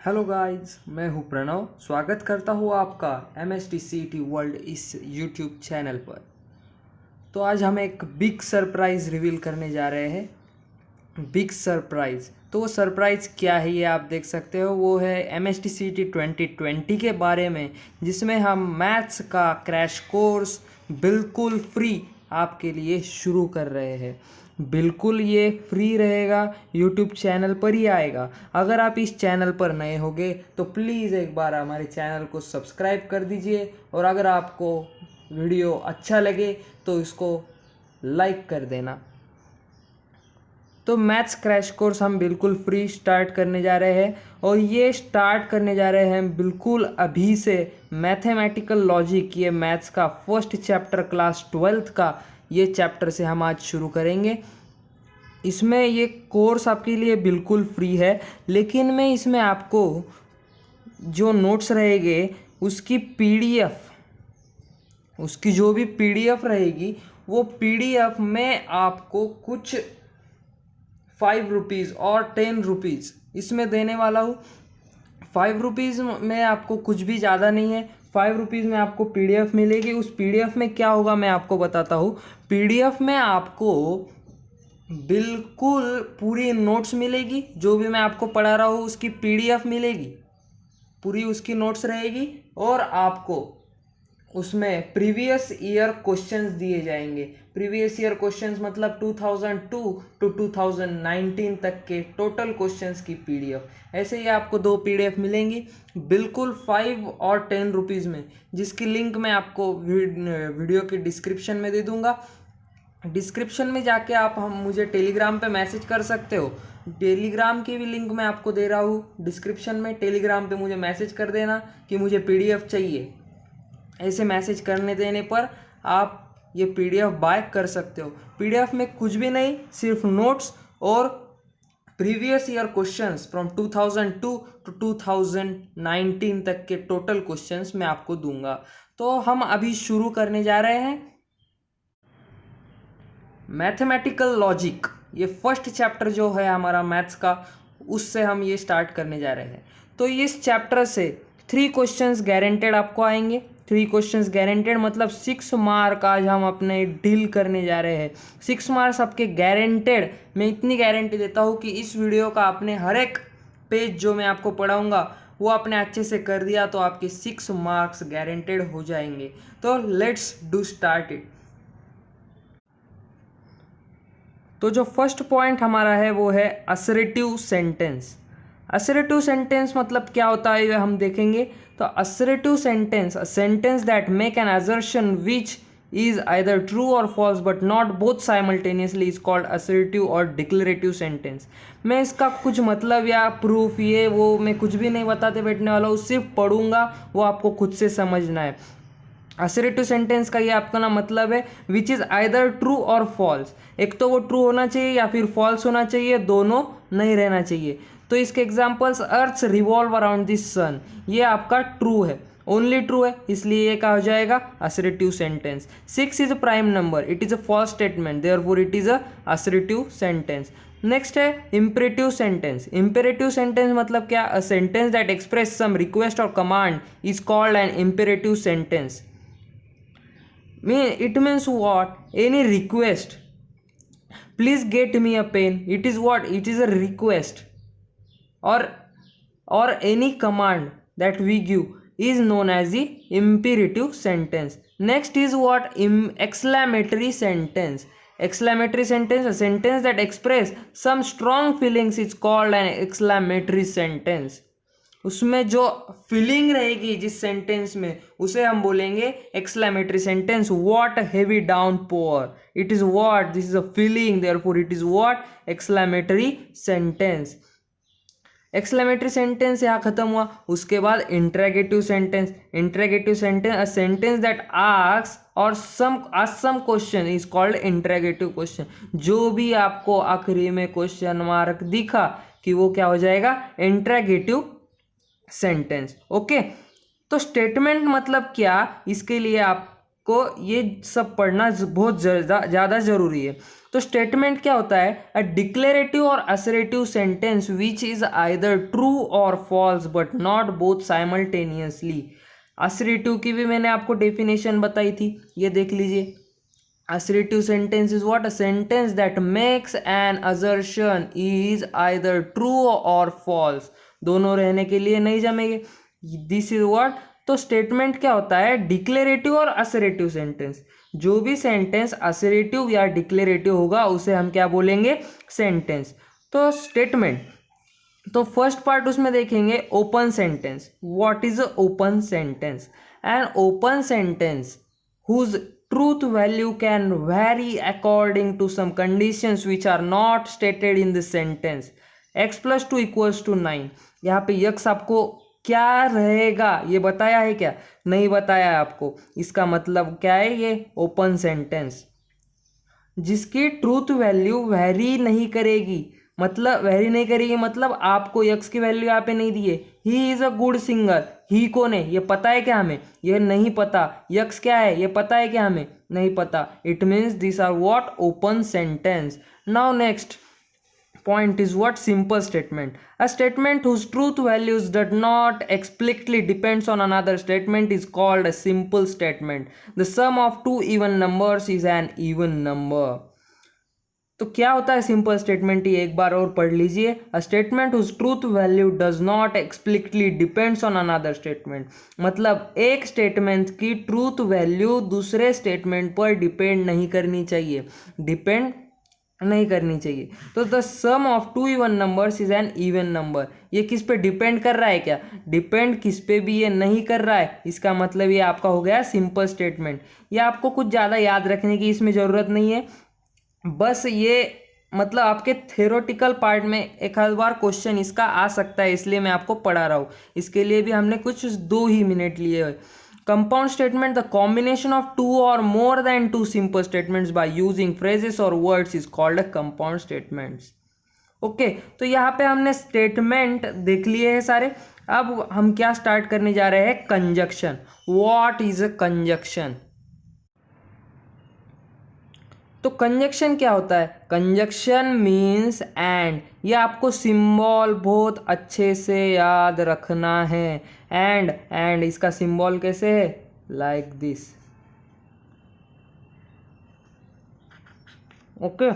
Hello guys, मैं हूं प्रणव। स्वागत करता हूं आपका MST CET वर्ल्ड इस यूट्यूब चैनल पर। तो आज हम एक बिग सरप्राइज़ रिवील करने जा रहे हैं। बिग सरप्राइज़, तो वो सरप्राइज़ क्या है ये आप देख सकते हो। वो है MST CET 2020 के बारे में, जिसमें हम मैथ्स का क्रैश कोर्स बिल्कुल फ्री आपके लिए शुरू कर रहे हैं। बिल्कुल ये फ्री रहेगा, यूट्यूब चैनल पर ही आएगा। अगर आप इस चैनल पर नए होगे तो प्लीज़ एक बार हमारे चैनल को सब्सक्राइब कर दीजिए, और अगर आपको वीडियो अच्छा लगे तो इसको लाइक कर देना। तो मैथ्स क्रैश कोर्स हम बिल्कुल फ्री स्टार्ट करने जा रहे हैं, और ये स्टार्ट करने जा रहे हैं बिल्कुल अभी से। मैथमेटिकल लॉजिक, ये मैथ्स का फर्स्ट चैप्टर क्लास 12th का ये चैप्टर से हम आज शुरू करेंगे। इसमें ये कोर्स आपके लिए बिल्कुल फ्री है, लेकिन मैं इसमें आपको जो नोट्स रहेंगे उसकी PDF, उसकी जो भी PDF रहेगी वो PDF में आपको कुछ 5 रुपीज़ और 10 रुपीज़ इसमें देने वाला हूँ। 5 रुपीज़ में आपको कुछ भी ज़्यादा नहीं है। 5 रुपीज़ में आपको PDF मिलेगी। उस PDF में क्या होगा मैं आपको बताता हूँ। PDF में आपको बिल्कुल पूरी नोट्स मिलेगी, जो भी मैं आपको पढ़ा रहा हूँ उसकी PDF मिलेगी, पूरी उसकी नोट्स रहेगी, और आपको उसमें प्रीवियस ईयर क्वेश्चंस दिए जाएंगे। प्रीवियस ईयर क्वेश्चंस मतलब 2002 टू 2019 तक के टोटल क्वेश्चंस की PDF। ऐसे ही आपको 2 PDF मिलेंगी बिल्कुल 5 और 10 रुपीज़ में, जिसकी लिंक मैं आपको वीडियो के डिस्क्रिप्शन में दे दूंगा। डिस्क्रिप्शन में जाके आप मुझे टेलीग्राम पे मैसेज कर सकते हो। टेलीग्राम की भी लिंक मैं आपको दे रहा हूँ डिस्क्रिप्शन में। टेलीग्राम पे मुझे मैसेज कर देना कि मुझे PDF चाहिए। ऐसे मैसेज करने देने पर आप ये PDF बाय कर सकते हो। PDF में कुछ भी नहीं, सिर्फ नोट्स और previous year questions from 2002 to 2019 तक के टोटल क्वेश्चंस मैं आपको दूंगा। तो हम अभी शुरू करने जा रहे हैं मैथमेटिकल लॉजिक। ये फर्स्ट चैप्टर जो है हमारा मैथ्स का, उससे हम ये स्टार्ट करने जा रहे हैं। तो इस चैप्टर से 3 क्वेश्चंस गारंटेड आपको आएंगे। 3 क्वेश्चंस गारंटेड मतलब 6 मार्क आज हम अपने डील करने जा रहे हैं। 6 मार्क्स आपके गारंटेड। मैं इतनी गारंटी देता हूँ कि इस वीडियो का आपने हर एक पेज जो मैं आपको पढ़ाऊँगा वो आपने अच्छे से कर दिया तो आपके 6 मार्क्स गारंटेड हो जाएंगे। तो लेट्स डू स्टार्ट इट। तो जो फर्स्ट पॉइंट हमारा है वो है असर्टिव सेंटेंस। असर्टिव सेंटेंस मतलब क्या होता है ये हम देखेंगे। तो assertive sentence, a sentence that make an assertion which is either true or false but not both simultaneously is called assertive or declarative sentence। मैं इसका कुछ मतलब या प्रूफ ये वो मैं कुछ भी नहीं बताते बैठने वाला हूँ, सिर्फ पढ़ूंगा, वो आपको खुद से समझना है। असर्टिव सेंटेंस का ये आपका ना मतलब है विच इज़ आइदर ट्रू और फॉल्स। एक तो वो ट्रू होना चाहिए या फिर फॉल्स होना चाहिए, दोनों नहीं रहना चाहिए। तो इसके examples, earth revolve around this sun, ये आपका ट्रू है, ओनली ट्रू है, इसलिए ये क्या हो जाएगा assertive sentence. 6 is a prime number, it is a false statement, therefore it is a assertive sentence. Next है इम्पेरेटिव सेंटेंस। इम्पेरेटिव सेंटेंस मतलब क्या, a sentence that express some request और command is called an imperative sentence. It means what? Any request. Please get me a pen. It is what? It is a request. Or any command that we give is known as the imperative sentence. Next is what? Exclamatory sentence. Exclamatory sentence, a sentence that express some strong feelings is called an exclamatory sentence. उसमें जो feeling रहेगी जिस sentence में उसे हम बोलेंगे exclamatory sentence. What heavy downpour, it is what, this is a feeling, therefore it is what exclamatory sentence. Exclamatory sentence यहाँ खत्म हुआ। उसके बाद interrogative sentence. Interrogative sentence, a sentence that asks और some question is called interrogative question. जो भी आपको आखिरी में क्वेश्चन मार्क दिखा कि वो क्या हो जाएगा, इंटरोगेटिव सेंटेंस। ओके, तो स्टेटमेंट मतलब क्या, इसके लिए आप को ये सब पढ़ना बहुत ज़्यादा ज़रूरी है। तो स्टेटमेंट क्या होता है? अ डिक्लेरेटिव और assertive sentence which is either true और false but not both simultaneously. Assertive की भी मैंने आपको डेफिनेशन बताई थी, ये देख लीजिए। Assertive sentence is what? A sentence that makes an assertion is either true or false. दोनों रहने के लिए नहीं जमेंगे। This is what? तो स्टेटमेंट क्या होता है? डिक्लेरेटिव और असरेटिव सेंटेंस। जो भी सेंटेंस असरेटिव या डिक्लेरेटिव होगा उसे हम क्या बोलेंगे? सेंटेंस। तो स्टेटमेंट, तो फर्स्ट पार्ट उसमें देखेंगे open sentence. What is open sentence? An open sentence whose truth value can vary according to some conditions which are not stated in the sentence. x plus 2 equals to 9। यहाँ पे x आपको क्या रहेगा ये बताया है क्या? नहीं बताया है आपको। इसका मतलब क्या है? ये ओपन सेंटेंस जिसकी ट्रूथ वैल्यू वेरी नहीं करेगी। मतलब वेरी नहीं करेगी मतलब आपको यक्स की वैल्यू यहाँ पे नहीं दी है। He is a good singer. He कौन है ये पता है क्या हमें? ये नहीं पता। यक्स क्या है ये पता है क्या हमें? नहीं पता। It means this are what? Open sentence. Now next point is what? Simple statement. A statement whose truth values does not explicitly depends on another statement is called a simple statement. The sum of two even numbers is an even number. तो क्या होता है simple statement? ये एक बार और पढ़ लीजिए। A statement whose truth value does not explicitly depends on another statement. मतलब एक स्टेटमेंट की ट्रूथ वैल्यू दूसरे स्टेटमेंट पर डिपेंड नहीं करनी चाहिए, डिपेंड नहीं करनी चाहिए। तो the sum of two even numbers is an even number. ये किस पे डिपेंड कर रहा है क्या? डिपेंड किस पे भी ये नहीं कर रहा है। इसका मतलब ये आपका हो गया सिंपल स्टेटमेंट। ये आपको कुछ ज़्यादा याद रखने की इसमें ज़रूरत नहीं है। बस ये मतलब आपके थ्योरेटिकल पार्ट में एक आध बार क्वेश्चन इसका आ सकता है, इसलिए मैं आपको पढ़ा रहा हूँ। इसके लिए भी हमने कुछ 2 ही मिनट लिए हुए। Compound statement, the combination of 2 और more than 2 simple statements by using phrases और words is called compound statements. Okay, तो यहाँ पे हमने स्टेटमेंट देख लिए हैं सारे। अब हम क्या स्टार्ट करने जा रहे हैं? Conjunction. What is a conjunction? तो कंजक्शन क्या होता है? Conjunction means and. ये आपको सिंबल बहुत अच्छे से याद रखना है। एंड इसका सिंबल कैसे है? Like this. Okay,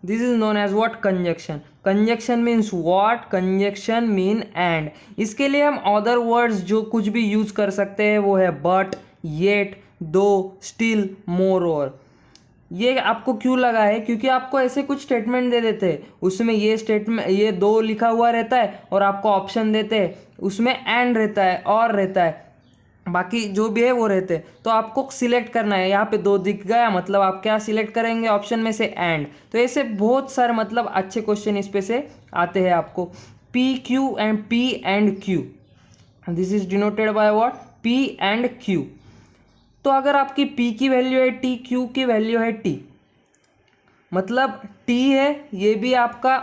this is known as what? Conjunction. Conjunction means what? Conjunction mean and. इसके लिए हम अदर वर्ड्स जो कुछ भी यूज कर सकते हैं वो है बट, येट, दो, स्टिल, मोर और। ये आपको क्यों लगा है? क्योंकि आपको ऐसे कुछ स्टेटमेंट दे देते हैं, उसमें ये स्टेटमेंट ये 2 लिखा हुआ रहता है और आपको ऑप्शन देते हैं, उसमें एंड रहता है और रहता है, बाकी जो भी है वो रहते हैं। तो आपको सिलेक्ट करना है। यहाँ पे 2 दिख गया मतलब आप क्या सिलेक्ट करेंगे? ऑप्शन में से एंड। तो ऐसे बहुत सारे मतलब अच्छे क्वेश्चन इस पे से आते हैं आपको। P Q and Q, this is denoted by what? P and Q. तो अगर आपकी P की वैल्यू है T, Q की वैल्यू है T, मतलब T है ये भी आपका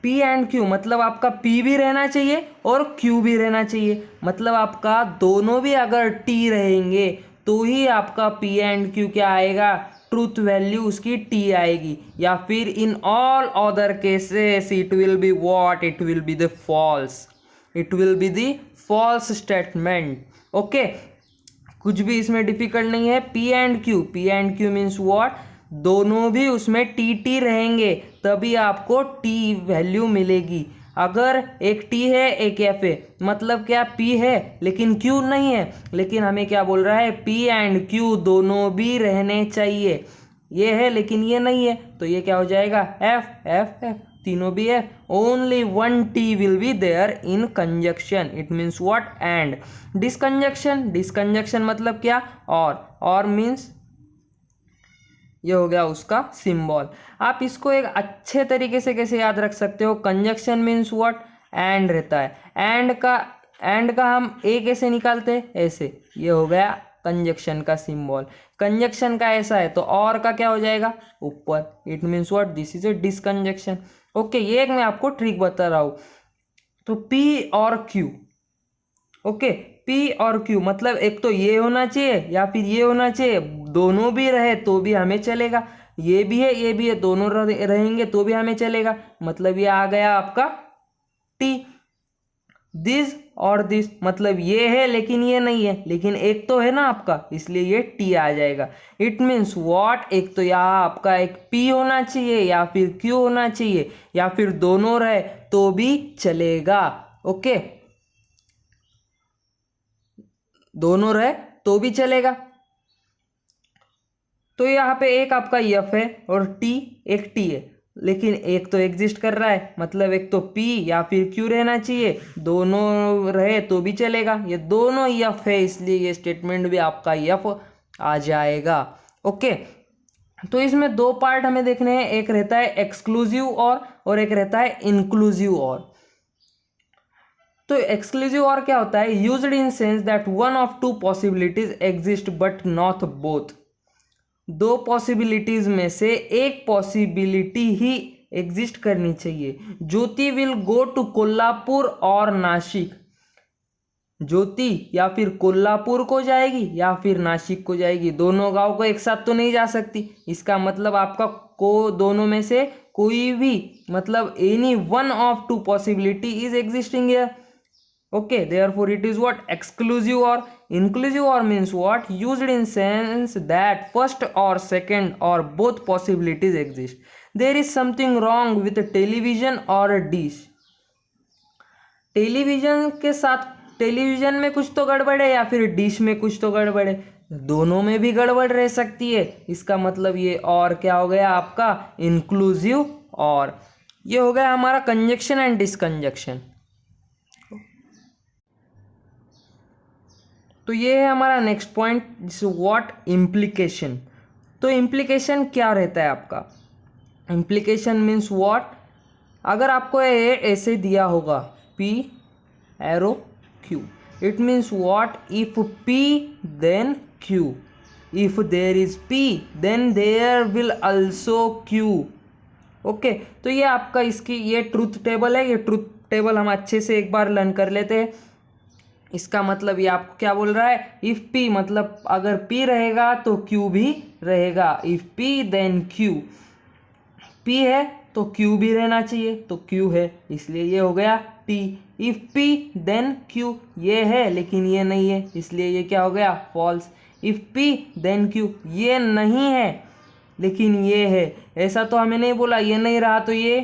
P एंड Q, मतलब आपका P भी रहना चाहिए और Q भी रहना चाहिए। मतलब आपका दोनों भी अगर T रहेंगे तो ही आपका P एंड Q क्या आएगा? ट्रूथ वैल्यू उसकी T आएगी। या फिर in all other cases it will be what? It will be the false. It will be the false statement. Okay, कुछ भी इसमें डिफिकल्ट नहीं है। P and Q means what? दोनों भी उसमें टी रहेंगे तभी आपको T वैल्यू मिलेगी। अगर एक T है एक F है, मतलब क्या? P है लेकिन Q नहीं है, लेकिन हमें क्या बोल रहा है? P एंड Q दोनों भी रहने चाहिए। ये है लेकिन ये नहीं है, तो ये क्या हो जाएगा? F, तीनों भी है। Only 1 T will be there in conjunction. It means what? And. Disjunction मतलब क्या? और मीन्स ये हो गया उसका सिंबल। आप इसको एक अच्छे तरीके से कैसे याद रख सकते हो? Conjunction means what? एंड रहता है। एंड का हम ए कैसे निकालते हैं? ऐसे। ये हो गया कंजक्शन का सिंबल। कंजक्शन का ऐसा है तो और का क्या हो जाएगा? ऊपर। It means what? This is a disjunction. Okay, ये एक मैं आपको ट्रिक बता रहा हूँ। तो P और Q, ओके, पी और क्यू, मतलब एक तो ये होना चाहिए या फिर ये होना चाहिए, दोनों भी रहे तो भी हमें चलेगा, ये भी है ये भी है, दोनों रहेंगे तो भी हमें चलेगा, मतलब ये आ गया आपका टी। दिस और दिस, मतलब ये है लेकिन ये नहीं है, लेकिन एक तो है ना आपका, इसलिए ये टी आ जाएगा। इट मीन्स व्हाट, एक तो यहाँ आपका एक पी होना चाहिए या फिर क्यू होना चाहिए या फिर दोनों रहे तो भी चलेगा। ओके, दोनों रहे तो भी चलेगा। तो यहाँ पे एक आपका एफ है और टी, एक टी है, लेकिन एक तो एग्जिस्ट कर रहा है, मतलब एक तो पी या फिर क्यू रहना चाहिए, दोनों रहे तो भी चलेगा, ये दोनों एफ है, इसलिए ये स्टेटमेंट भी आपका एफ आ जाएगा। ओके, तो इसमें दो पार्ट हमें देखने हैं, एक रहता है एक्सक्लूसिव और एक रहता है इंक्लूसिव और। तो एक्सक्लूसिव और क्या होता है, used in sense that one of to possibilities exist but not both, दो पॉसिबिलिटीज में से एक पॉसिबिलिटी ही एग्जिस्ट करनी चाहिए। ज्योति विल गो टू कोल्हापुर और नासिक, ज्योति या फिर कोल्हापुर को जाएगी या फिर नासिक को जाएगी, दोनों गांव को एक साथ तो नहीं जा सकती, इसका मतलब आपका को दोनों में से कोई भी, मतलब any one of to possibility is existing here. Okay, therefore it is what, exclusive or. Inclusive or means what, used in sense that first or second or both possibilities exist. There is something wrong with a television or a dish. Television के साथ, television में कुछ तो गड़बड़ है या फिर dish में कुछ तो गड़बड़ है, दोनों में भी गड़बड़ रह सकती है, इसका मतलब ये और क्या हो गया आपका, इंक्लूसिव और। ये हो गया हमारा कंजक्शन एंड डिसकंजक्शन। तो ये है हमारा नेक्स्ट पॉइंट, व्हाट, इम्प्लीकेशन। तो इम्प्लीकेशन क्या रहता है आपका, इम्प्लीकेशन मीन्स व्हाट, अगर आपको ये ऐसे दिया होगा P arrow Q, it means what, if P then Q, if there is P then there will also Q. Okay, तो ये आपका इसकी ये ट्रूथ टेबल है, ये ट्रूथ टेबल हम अच्छे से एक बार लर्न कर लेते हैं। इसका मतलब ये आपको क्या बोल रहा है, इफ पी मतलब अगर पी रहेगा तो क्यू भी रहेगा, if P then Q, P है तो क्यू भी रहना चाहिए, तो क्यू है इसलिए ये हो गया T. If P then Q, ये है लेकिन ये नहीं है इसलिए ये क्या हो गया, false. If P then Q, ये नहीं है लेकिन ये है, ऐसा तो हमें नहीं बोला ये नहीं रहा तो ये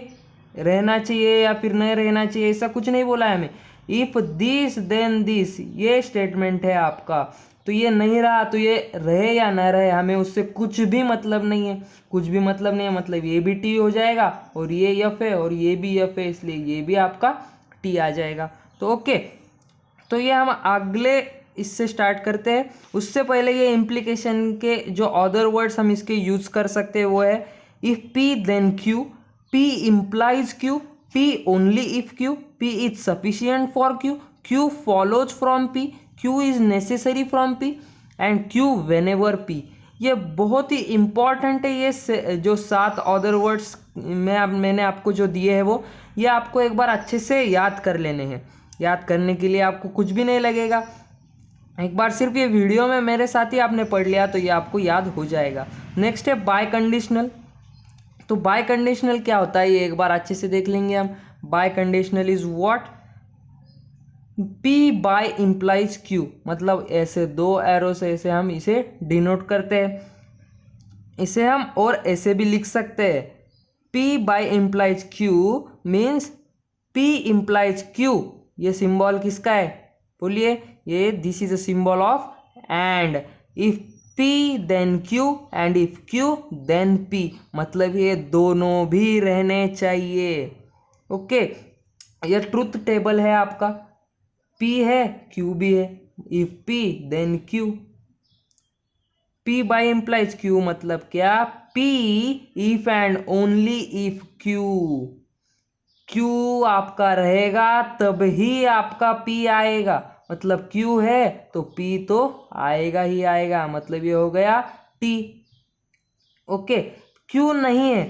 रहना चाहिए या फिर नहीं रहना चाहिए, ऐसा कुछ नहीं बोला है हमें। इफ दिस देन दिस, ये स्टेटमेंट है आपका, तो ये नहीं रहा तो ये रहे या न रहे हमें उससे कुछ भी मतलब नहीं है, कुछ भी मतलब नहीं है, मतलब ये भी टी हो जाएगा और ये एफ है और ये भी एफ है, इसलिए ये भी आपका टी आ जाएगा। तो ओके, तो ये हम अगले इससे स्टार्ट करते हैं। उससे पहले ये इम्प्लीकेशन के जो अदर वर्ड्स हम इसके यूज कर सकते हैं वो है, if P then Q, P implies Q, P only if Q, P is sufficient for Q, Q follows from P, Q is necessary from P and Q whenever P। ये बहुत ही important है, ये जो 7 अदर वर्ड्स मैंने आपको जो दिए हैं वो ये आपको एक बार अच्छे से याद कर लेने हैं। याद करने के लिए आपको कुछ भी नहीं लगेगा, एक बार सिर्फ ये वीडियो में मेरे साथ ही आपने पढ़ लिया तो ये आपको याद हो जाएगा। नेक्स्ट है बाय कंडीशनल। तो बाय कंडीशनल क्या होता है ये एक बार अच्छे से देख लेंगे हम। Biconditional is what, P bi implies Q, मतलब ऐसे दो एरो से ऐसे हम इसे डिनोट करते हैं, इसे हम और ऐसे भी लिख सकते हैं। P bi implies Q means P implies Q, ये सिंबल किसका है बोलिए, ये this is a symbol of and. इफ P then Q and if Q then P, मतलब ये दोनों भी रहने चाहिए। ओके, ये ट्रूथ टेबल है आपका, P है Q भी है, if P then Q, P by implies Q मतलब क्या, P if and only if Q, Q आपका रहेगा तब ही आपका P आएगा, मतलब Q है तो P तो आएगा ही आएगा, मतलब ये हो गया T। ओके, Q नहीं है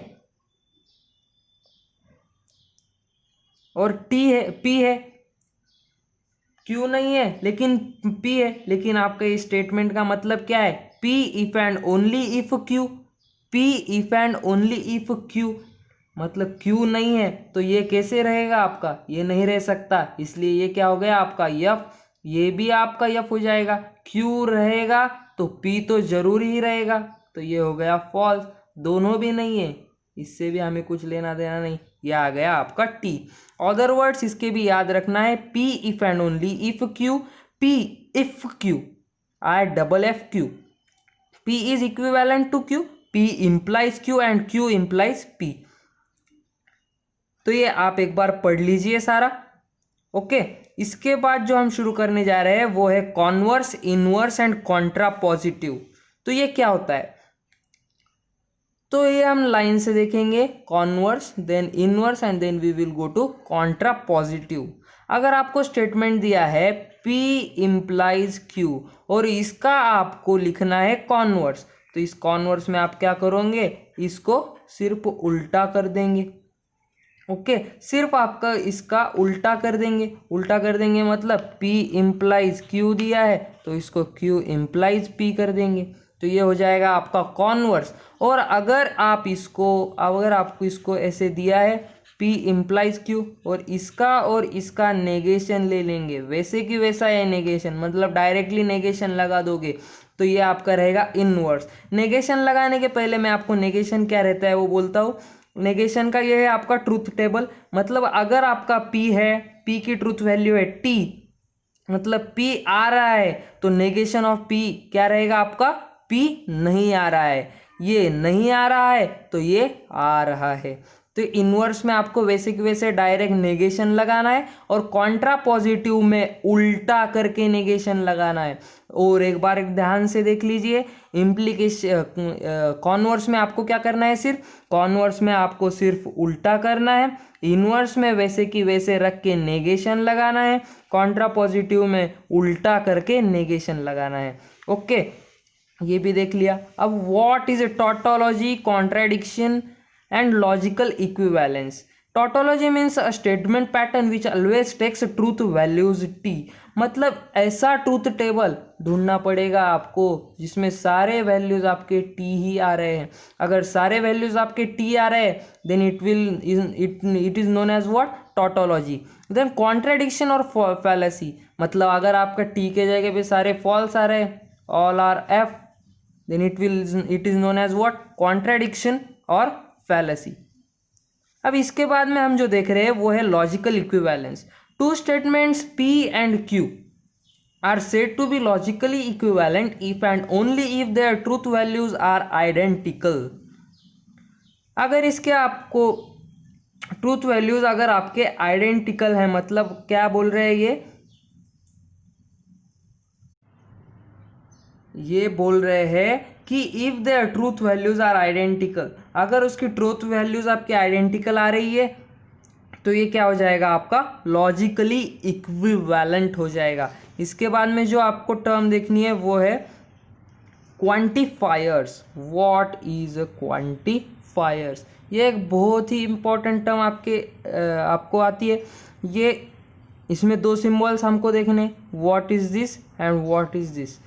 और T है, P है, क्यू नहीं है लेकिन पी है, लेकिन आपका इस स्टेटमेंट का मतलब क्या है, P if and only if Q, P if and only if Q, मतलब क्यू नहीं है तो ये कैसे रहेगा आपका, ये नहीं रह सकता, इसलिए ये क्या हो गया आपका यफ, ये भी आपका यफ हो जाएगा। क्यू रहेगा तो पी तो जरूर ही रहेगा, तो ये हो गया फॉल्स, दोनों भी नहीं है, इससे भी हमें कुछ लेना देना नहीं, ये आ गया आपका टी। अदर वर्ड्स इसके भी याद रखना है, P if and only if Q, P if Q, I double F Q, P is equivalent to Q, P implies Q and Q implies P. तो ये आप एक बार पढ़ लीजिए सारा, ओके। इसके बाद जो हम शुरू करने जा रहे हैं वो है कॉन्वर्स, इनवर्स एंड कॉन्ट्रापोजिटिव। तो ये क्या होता है, तो ये हम लाइन से देखेंगे, converse then inverse and then we will go to contrapositive. अगर आपको स्टेटमेंट दिया है P इम्प्लाइज Q और इसका आपको लिखना है कॉन्वर्स, तो इस कॉन्वर्स में आप क्या करोगे, इसको सिर्फ उल्टा कर देंगे, ओके सिर्फ आपका इसका उल्टा कर देंगे, उल्टा कर देंगे मतलब P इम्प्लाइज Q दिया है तो इसको Q इम्प्लाइज P कर देंगे, तो ये हो जाएगा आपका कॉन्वर्स। और अगर आपको इसको ऐसे दिया है P इम्प्लाइज Q और इसका नेगेशन ले लेंगे, वैसे कि वैसा है नेगेशन, मतलब डायरेक्टली नेगेशन लगा दोगे तो ये आपका रहेगा इनवर्स। नेगेशन लगाने के पहले मैं आपको नेगेशन क्या रहता है वो बोलता हूँ। नेगेशन का ये है आपका ट्रूथ टेबल, मतलब अगर आपका P है, P की ट्रूथ वैल्यू है T, मतलब P आ रहा है तो नेगेशन ऑफ P क्या रहेगा आपका, P नहीं आ रहा है, ये नहीं आ रहा है तो ये आ रहा है। तो इनवर्स में आपको वैसे कि वैसे डायरेक्ट नेगेशन लगाना है और कॉन्ट्रा पॉजिटिव में उल्टा करके नेगेशन लगाना है। और एक बार ध्यान से देख लीजिए, कॉन्वर्स में आपको क्या करना है, कॉन्वर्स में आपको सिर्फ उल्टा करना है, इनवर्स में वैसे कि वैसे रख के नेगेशन लगाना है, कॉन्ट्रा पॉजिटिव में उल्टा करके नेगेशन लगाना है, ओके ये भी देख लिया। अब what is a tautology, contradiction and logical equivalence. Tautology means a statement pattern which always takes truth values T, मतलब ऐसा ट्रूथ टेबल ढूंढना पड़ेगा आपको जिसमें सारे वैल्यूज आपके T ही आ रहे हैं। अगर सारे वैल्यूज आपके T आ रहे हैं then it is known as what, tautology. Then contradiction और फैलेसी, मतलब अगर आपका T के जगह पे सारे फॉल्स आ रहे हैं, all are F, then it is known as what, contradiction और फैलेसी। अब इसके बाद में हम जो देख रहे हैं वो है logical equivalence. Two statements P and Q are said to be logically equivalent if and only if their truth values are identical. अगर इसके आपको ट्रूथ वैल्यूज अगर आपके आइडेंटिकल है, मतलब क्या बोल रहे हैं ये बोल रहे हैं कि if their truth values are identical, अगर उसकी ट्रूथ वैल्यूज आपकी आइडेंटिकल आ रही है तो ये क्या हो जाएगा आपका लॉजिकली इक्विवेलेंट हो जाएगा। इसके बाद में जो आपको टर्म देखनी है वो है क्वांटिफायर्स। व्हाट इज क्वांटिफायर्स, ये एक बहुत ही इंपॉर्टेंट टर्म आपको आती है। ये इसमें दो सिंबल्स हमको देखने, what is this and what is this.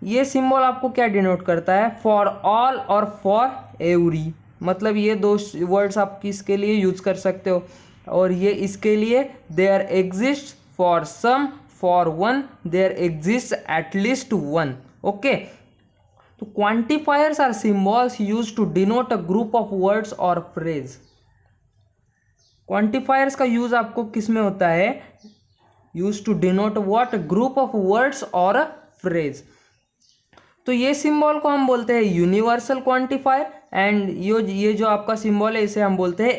ये सिंबल आपको क्या डिनोट करता है, फॉर ऑल और फॉर एवरी, मतलब ये दो वर्ड्स आप किसके लिए यूज कर सकते हो, और ये इसके लिए there exist for some, for one there exist at least one, okay. तो quantifiers are symbols use to denote a group of words और फ्रेज। क्वांटिफायर्स का यूज आपको किस में होता है, use to denote what, group of words और phrase. तो ये सिंबल को हम बोलते हैं यूनिवर्सल क्वांटिफायर एंड ये जो आपका सिंबल है इसे हम बोलते हैं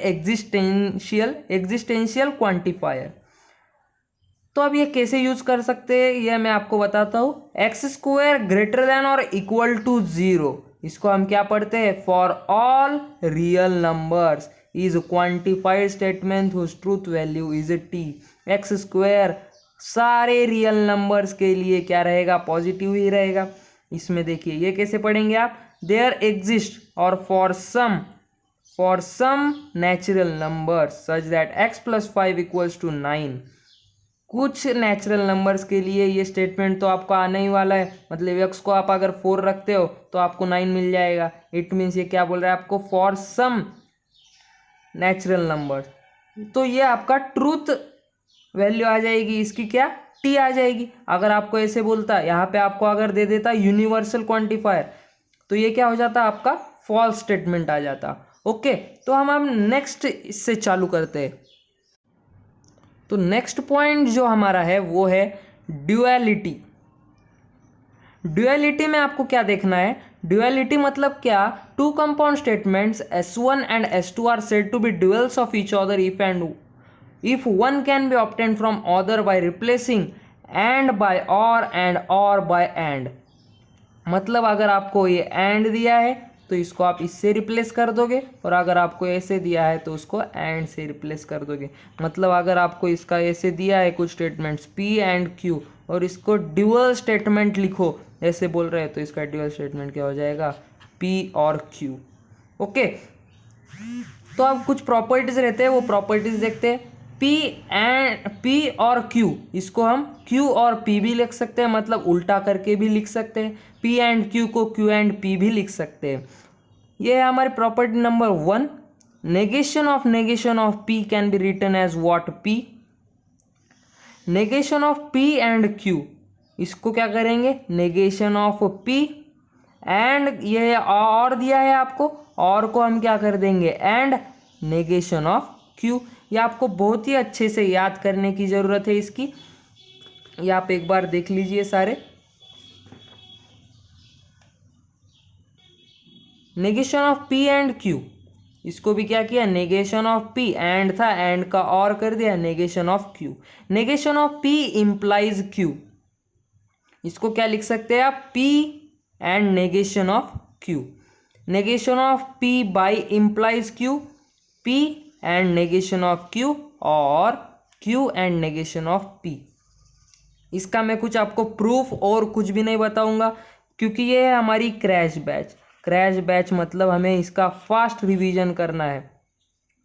एग्जिस्टेंशियल क्वांटिफायर। तो अब ये कैसे यूज कर सकते हैं ये मैं आपको बताता हूँ। एक्स स्क्वायर ग्रेटर देन और इक्वल टू 0, इसको हम क्या पढ़ते हैं, for all real numbers is quantified statement whose truth value is T। X square सारे रियल नंबर्स के लिए क्या रहेगा, पॉजिटिव ही रहेगा। इसमें देखिए ये कैसे पढ़ेंगे आप, देयर एग्जिस्ट और for some natural number such that x + 5 = 9 कुछ नेचुरल नंबर्स के लिए ये स्टेटमेंट तो आपको आने ही वाला है, मतलब एक्स को आप अगर 4 रखते हो तो आपको 9 मिल जाएगा। इट मीन्स ये क्या बोल रहा है आपको, फॉर सम नेचुरल नंबर। तो ये आपका ट्रूथ वैल्यू आ जाएगी, इसकी क्या टी आ जाएगी। अगर आपको ऐसे बोलता यहाँ पे आपको अगर दे देता यूनिवर्सल क्वांटिफायर, तो ये क्या हो जाता आपका फॉल्स स्टेटमेंट आ जाता। ओके, तो हम नेक्स्ट इससे चालू करते हैं। तो नेक्स्ट पॉइंट जो हमारा है वो है ड्यूअलिटी। ड्यूअलिटी में आपको क्या देखना है, ड्यूअलिटी मतलब क्या, two compound statements S1 and S2 are said to be duals of each other if one can be obtained from other by replacing and by or by and। मतलब अगर आपको ये and दिया है तो इसको आप इससे रिप्लेस कर दोगे, और अगर आपको ऐसे दिया है तो उसको and से रिप्लेस कर दोगे। मतलब अगर आपको इसका ऐसे दिया है कुछ स्टेटमेंट्स P एंड Q और इसको ड्यूअल स्टेटमेंट लिखो ऐसे बोल रहे हैं, तो इसका ड्यूअल स्टेटमेंट क्या हो जाएगा, P और Q। ओके, तो अब कुछ प्रॉपर्टीज रहते हैं, वो प्रॉपर्टीज देखते हैं। P और Q, इसको हम Q और P भी लिख सकते हैं, मतलब उल्टा करके भी लिख सकते हैं। P एंड Q को Q एंड P भी लिख सकते हैं। ये है हमारी property number 1। Negation of P can be written as what, P। Negation of P and Q, इसको क्या करेंगे, नेगेशन ऑफ P एंड ये और दिया है आपको, और को हम क्या कर देंगे, एंड नेगेशन ऑफ Q। ये आपको बहुत ही अच्छे से याद करने की ज़रूरत है इसकी। ये आप एक बार देख लीजिए सारे। Negation of P and Q, इसको भी क्या किया, नेगेशन ऑफ P, एंड था एंड का और कर दिया, negation of Q। Negation of P implies Q, इसको क्या लिख सकते हैं आप, P and negation of Q। Negation of P by implies Q, P and negation of Q, और Q and negation of P। इसका मैं कुछ आपको प्रूफ और कुछ भी नहीं बताऊंगा, क्योंकि ये है हमारी क्रैश बैच। क्रैश बैच मतलब हमें इसका फास्ट रिवीजन करना है।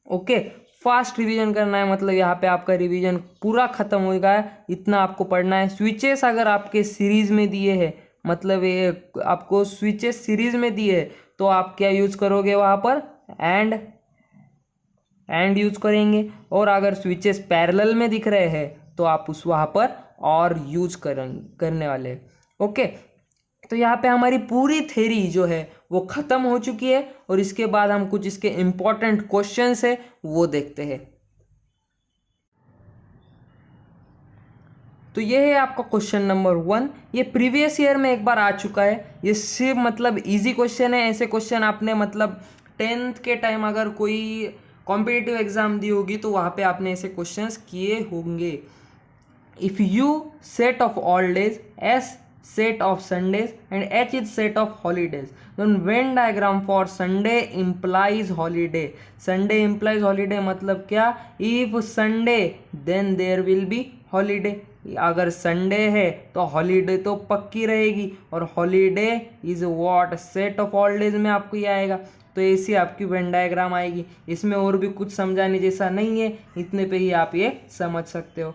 ओके, फास्ट रिवीजन करना है, मतलब यहाँ पे आपका रिवीजन पूरा खत्म हो गया है, इतना आपको पढ़ना है। स्विचेस अगर आपके सीरीज में दिए हैं, मतलब ये आपको स्विचेस सीरीज में दिए है, तो आप क्या यूज करोगे वहाँ पर, एंड यूज करेंगे। और अगर स्विचेस पैरेलल में दिख रहे हैं तो आप उस वहाँ पर और यूज करने वाले हैं। ओके, तो यहाँ पे हमारी पूरी थ्योरी जो है वो ख़त्म हो चुकी है, और इसके बाद हम कुछ इसके इम्पोर्टेंट क्वेश्चंस है वो देखते हैं। तो ये है आपका क्वेश्चन नंबर 1। ये प्रीवियस ईयर में एक बार आ चुका है। ये सिर्फ मतलब इजी क्वेश्चन है। ऐसे क्वेश्चन आपने मतलब 10th के टाइम अगर कोई कॉम्पिटिटिव एग्जाम दी होगी तो वहाँ पे आपने ऐसे क्वेश्चंस किए होंगे। If you set of all days, S set of Sundays and H is set of holidays, then Venn diagram for Sunday implies holiday। Sunday implies holiday मतलब क्या, if Sunday then there will be holiday। अगर Sunday है तो holiday तो पक्की रहेगी, और holiday is what, set of all days में आपको ये आएगा। तो ऐसी आपकी वेन डायग्राम आएगी। इसमें और भी कुछ समझाने जैसा नहीं है, इतने पे ही आप ये समझ सकते हो।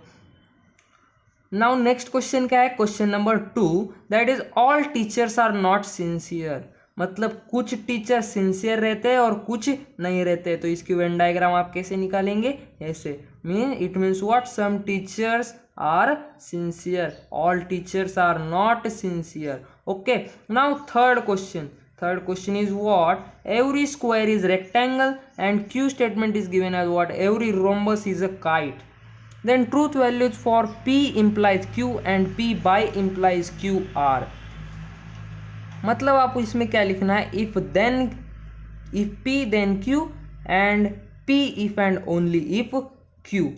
नाउ नेक्स्ट क्वेश्चन क्या है, question number 2, that is all teachers are not sincere. मतलब कुछ टीचर सिंसियर रहते हैं और कुछ नहीं रहते। तो इसकी वेन डायग्राम आप कैसे निकालेंगे, ऐसे it means what, some teachers are sincere, all teachers are not sincere. Okay, now third question is what, every square is rectangle and Q statement is given as what, every rhombus is a kite। Then truth values for P implies Q and P by implies Q are। मतलब आपको इसमें क्या लिखना है, if P then Q and P if and only if Q।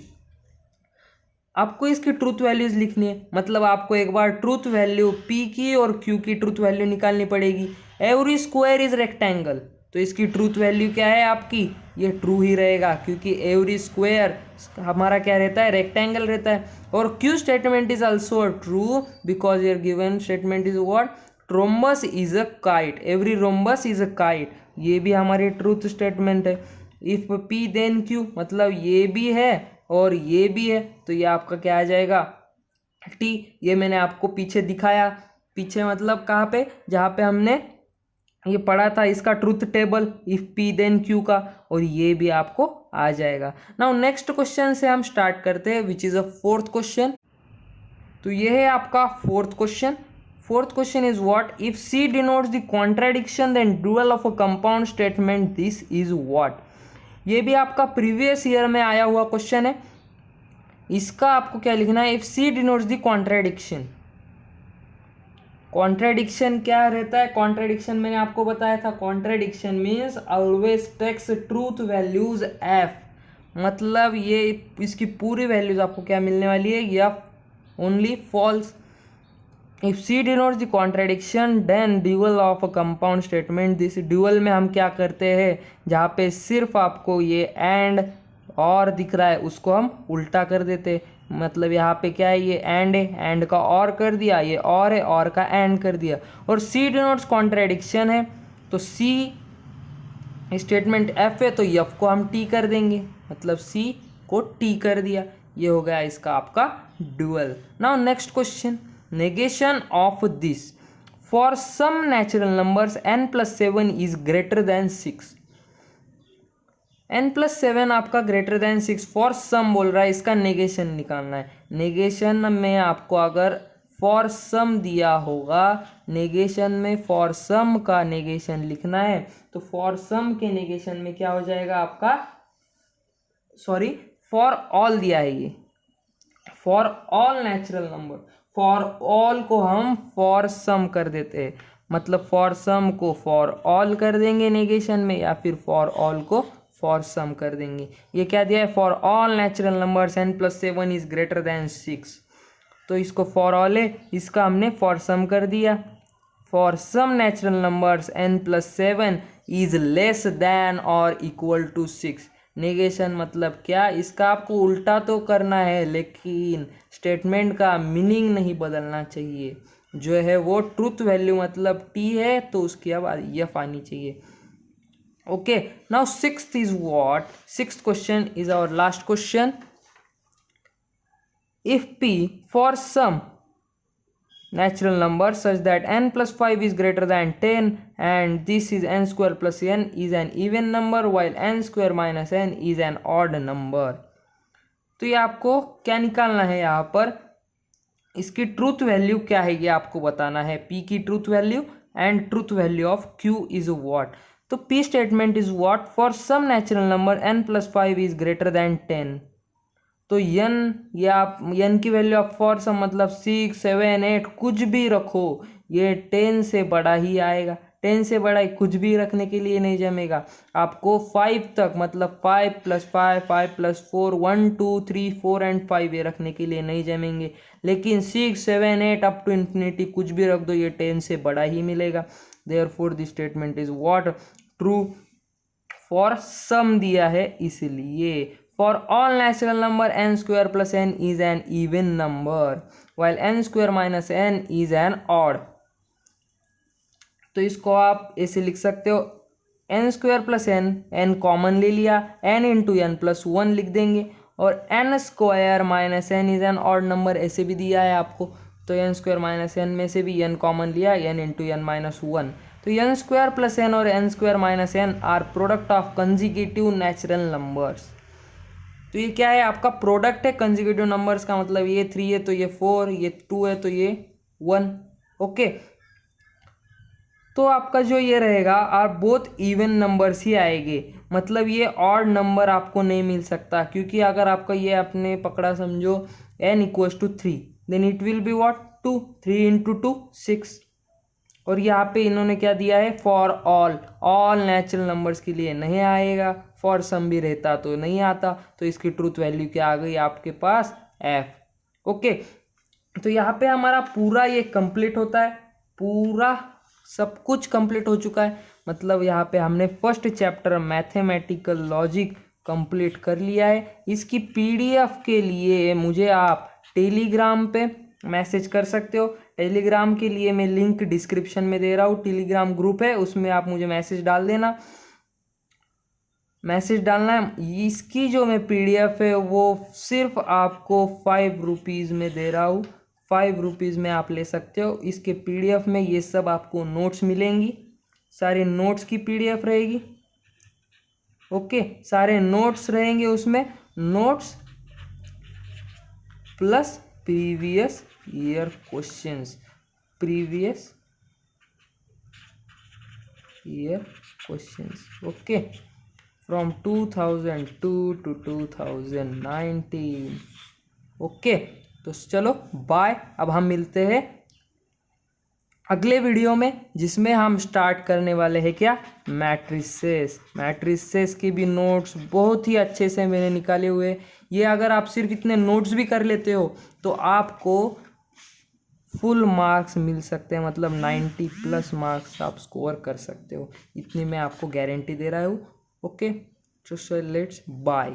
आपको इसकी truth values लिखनी है। मतलब आपको एक बार ट्रूथ वैल्यू P की और Q की ट्रूथ वैल्यू निकालनी पड़ेगी। एवरी स्क्वायर इज रेक्टेंगल, तो इसकी ट्रूथ वैल्यू क्या है आपकी, ये ट्रू ही रहेगा, क्योंकि एवरी स्क्वायर हमारा क्या रहता है, रेक्टेंगल रहता है। और Q statement is also true because your given statement is what, rhombus is a kite, every rhombus is a kite, ये भी हमारी ट्रूथ स्टेटमेंट है। इफ P देन Q, मतलब ये भी है और ये भी है, तो ये आपका क्या आ जाएगा टी। ये मैंने आपको पीछे दिखाया, पीछे मतलब कहाँ पे, जहाँ पे हमने ये पढ़ा था इसका truth table, if P then Q का, और ये भी आपको आ जाएगा। नाउ नेक्स्ट क्वेश्चन से हम स्टार्ट करते हैं, which is a fourth question. तो ये है आपका fourth question. Fourth question is what if C denotes the contradiction then dual of a compound statement, this is what. ये भी आपका प्रीवियस ईयर में आया हुआ क्वेश्चन है। इसका आपको क्या लिखना है, if C denotes the contradiction. Contradiction क्या रहता है, कॉन्ट्राडिक्शन मैंने आपको बताया था, contradiction means always takes truth values F, मतलब ये इसकी पूरी वैल्यूज आपको क्या मिलने वाली है, या only false. If C denotes the contradiction then dual of a compound statement, this dual में हम क्या करते हैं, जहाँ पे सिर्फ आपको ये एंड और दिख रहा है उसको हम उल्टा कर देते, मतलब यहाँ पे क्या है, ये एंड है, एंड का और कर दिया, ये और है, और का एंड कर दिया। और सी डिनोट्स कॉन्ट्राडिक्शन है, तो सी स्टेटमेंट एफ है, तो एफ को हम टी कर देंगे, मतलब सी को टी कर दिया। ये हो गया इसका आपका dual. Now next question, negation of this for some natural numbers n+7 is greater than 6। n+7 आपका ग्रेटर देन 6 फॉर सम बोल रहा है, इसका नेगेशन निकालना है। नेगेशन में आपको अगर फॉर सम दिया होगा, नेगेशन में फॉर सम का नेगेशन लिखना है, तो फॉर सम के नेगेशन में क्या हो जाएगा आपका, सॉरी फॉर ऑल दिया है, ये for all natural number, for all को हम फॉर सम कर देते हैं, मतलब फॉर सम को फॉर ऑल कर देंगे नेगेशन में, या फिर फॉर ऑल को फॉर सम कर देंगे। ये क्या दिया है, for all natural numbers n+7 is greater than 6, तो इसको फॉर ऑल है, इसका हमने फॉर सम कर दिया। For some natural numbers n+7 is less than और इक्वल टू 6। नेगेशन मतलब क्या, इसका आपको उल्टा तो करना है, लेकिन स्टेटमेंट का मीनिंग नहीं बदलना चाहिए। जो है वो ट्रूथ वैल्यू मतलब टी है, तो उसकी अब एफ आनी चाहिए। Okay, now sixth is what, sixth question is our last question. If p for some natural number such that n+5 is greater than 10 and this is n² + n is an even number while n² - n is an odd number। तो ये आपको क्या निकालना है, यहाँ पर इसकी truth value क्या है ये आपको बताना है, p की truth value and truth value of q is what. तो p statement is what, for some natural number n+5 is greater than 10, तो n या आप n की वैल्यू आप फॉर सम मतलब 6, 7, 8 कुछ भी रखो, ये 10 से बड़ा ही आएगा। 10 से बड़ा कुछ भी रखने के लिए नहीं जमेगा, आपको 5 तक मतलब 5 + 5, 5 + 4, 1, 2, 3, 4 एंड 5 ये रखने के लिए नहीं जमेंगे, लेकिन 6, 7, 8 अप टू इन्फिनिटी कुछ भी रख दो, ये 10 से बड़ा ही मिलेगा। Therefore this statement is what, true. For some दिया है इसलिए, for all natural number n² + n is an even number while n² - n is an odd। तो इसको आप ऐसे लिख सकते हो, n² + n, n कॉमन ले लिया, n × n + 1 लिख देंगे, और n² - n is an odd number ऐसे भी दिया है आपको, तो n² - n में से भी n कॉमन लिया, n × n - 1, तो n² + n और n² - n are product of consecutive natural numbers. तो ये क्या है, आपका प्रोडक्ट है कंजिक्यूटिव नंबर्स का, मतलब ये 3 है तो ये 4, ये 2 है तो ये 1। ओके, तो आपका जो ये रहेगा आर बोथ इवन नंबर्स ही आएंगे, मतलब ये ऑड नंबर आपको नहीं मिल सकता, क्योंकि अगर आपका ये आपने पकड़ा समझो n = 3, then it will be what 2, 3 × 2 6। और यहाँ पे इन्होंने क्या दिया है, फॉर ऑल नेचुरल नंबर्स के लिए नहीं आएगा, फॉर सम भी रहता तो नहीं आता, तो इसकी ट्रूथ वैल्यू क्या आ गई आपके पास, f। ओके, तो यहाँ पे हमारा पूरा ये कंप्लीट होता है, पूरा सब कुछ कंप्लीट हो चुका है, मतलब यहाँ पे हमने first chapter mathematical logic complete कर लिया है। इसकी PDF के लिए मुझे आप टेलीग्राम पे मैसेज कर सकते हो, टेलीग्राम के लिए मैं लिंक डिस्क्रिप्शन में दे रहा हूँ, टेलीग्राम ग्रुप है उसमें आप मुझे मैसेज डाल देना, मैसेज डालना है। इसकी जो मैं PDF है वो सिर्फ आपको 5 रुपीज़ में दे रहा हूँ। 5 रुपीज़ में आप ले सकते हो। इसके PDF में ये सब आपको नोट्स मिलेंगी, सारे नोट्स की PDF रहेगी। ओके, सारे नोट्स रहेंगे उसमें, notes plus previous year questions, previous year questions. Okay, from 2002 to 2019। Okay, तो चलो बाय। अब हम मिलते हैं अगले वीडियो में, जिसमें हम स्टार्ट करने वाले हैं क्या, मैट्रिसेस। मैट्रिसेस के भी नोट्स बहुत ही अच्छे से मैंने निकाले हुए। ये अगर आप सिर्फ इतने नोट्स भी कर लेते हो तो आपको फुल मार्क्स मिल सकते हैं, मतलब 90+ मार्क्स आप स्कोर कर सकते हो, इतनी मैं आपको गारंटी दे रहा हूँ। ओके, तो लेट्स बाय।